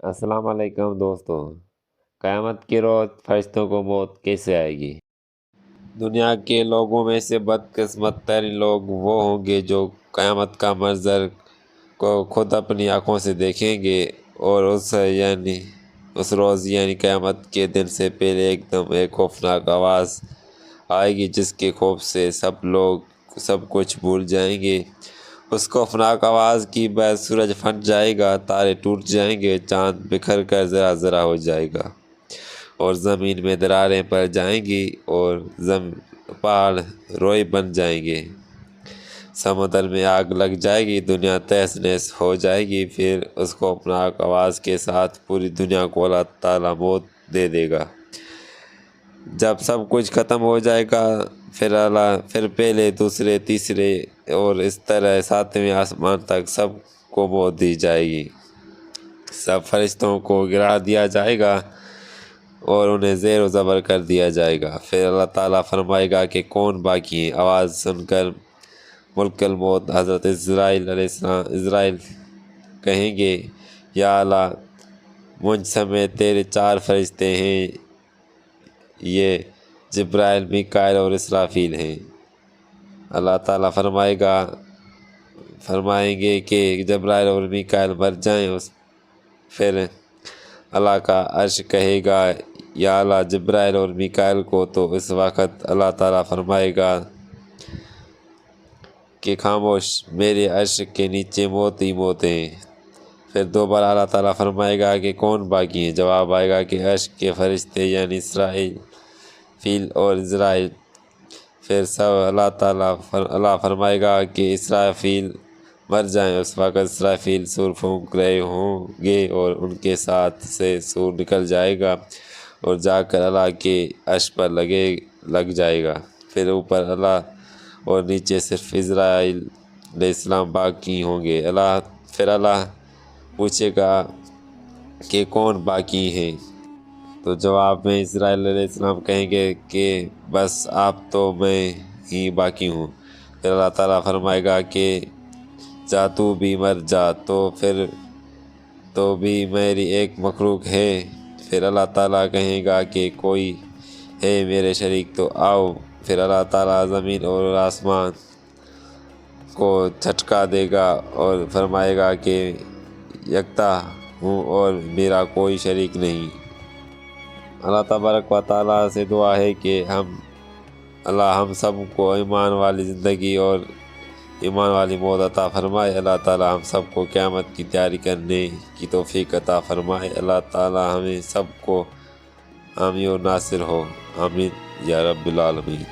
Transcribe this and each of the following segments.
السلام علیکم دوستو، قیامت کے روز فرشتوں کو موت کیسے آئے گی؟ دنیا کے لوگوں میں سے بدقسمت ترین لوگ وہ ہوں گے جو قیامت کا منظر کو خود اپنی آنکھوں سے دیکھیں گے اور اس روز یعنی قیامت کے دن سے پہلے ایک خوفناک آواز آئے گی جس کے خوف سے سب لوگ سب کچھ بھول جائیں گے۔ اس خوفناک آواز کی بعد سورج پھٹ جائے گا، تارے ٹوٹ جائیں گے، چاند بکھر کر ذرا ذرا ہو جائے گا اور زمین میں دراریں پڑ جائیں گی اور پہاڑ روئے بن جائیں گے، سمندر میں آگ لگ جائے گی، دنیا تہس نہس ہو جائے گی۔ پھر اس خوفناک آواز کے ساتھ پوری دنیا کو اللہ تعالیٰ موت دے دے گا۔ جب سب کچھ ختم ہو جائے گا پھر پہلے، دوسرے، تیسرے اور اس طرح ساتویں آسمان تک سب کو موت دی جائے گی۔ سب فرشتوں کو گرا دیا جائے گا اور انہیں زیر و زبر کر دیا جائے گا۔ پھر اللہ تعالیٰ فرمائے گا کہ کون باقی ہے؟ آواز سن کر ملک الموت حضرت اسرائیل کہیں گے، یا اللہ، مجھ سمیت تیرے 4 فرشتے ہیں، یہ جبرائیل، میکائیل اور اسرافیل ہیں۔ اللہ تعالیٰ فرمائیں گے کہ جبرائیل اور میکائیل مر جائیں۔ پھر اللہ کا عرش کہے گا، یا اللہ، جبرائیل اور میکائیل کو۔ تو اس وقت اللہ تعالیٰ فرمائے گا کہ خاموش، میرے عرش کے نیچے موت ہی موت ہیں۔ پھر دوبارہ اللہ تعالیٰ فرمائے گا کہ کون باقی ہیں؟ جواب آئے گا کہ عرش کے فرشتے یعنی اسرافیل اور جبرائیل۔ پھر اللہ فرمائے گا کہ اسرافیل مر جائیں۔ اس وقت اسرافیل سور پھونک رہے ہوں گے اور ان کے ساتھ سے سور نکل جائے گا اور جا کر اللہ کے عرش پر لگ جائے گا۔ پھر اوپر اللہ اور نیچے صرف اسرائیل علیہ السلام باقی ہوں گے۔ پھر اللہ پوچھے گا کہ کون باقی ہیں؟ تو جواب میں اسرائیل علیہ السلام کہیں گے کہ بس آپ تو میں ہی باقی ہوں۔ پھر اللہ تعالیٰ فرمائے گا کہ جا، تو بھی مر جا، تو بھی میری ایک مخلوق ہے۔ پھر اللہ تعالیٰ کہے گا کہ کوئی ہے میرے شریک تو آؤ۔ پھر اللہ تعالیٰ زمین اور آسمان کو جھٹکا دے گا اور فرمائے گا کہ یکتا ہوں اور میرا کوئی شریک نہیں۔ اللہ تبارک و تعالیٰ سے دعا ہے کہ اللہ ہم سب کو ایمان والی زندگی اور ایمان والی موت عطا فرمائے۔ اللہ تعالیٰ ہم سب کو قیامت کی تیاری کرنے کی توفیق عطا فرمائے۔ اللہ تعالیٰ ہمیں سب کو حامی اور ناصر ہو، آمین یا رب العالمین۔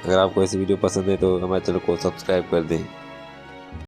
اگر آپ کو ایسی ویڈیو پسند ہے تو ہمارے چینل کو سبسکرائب کر دیں۔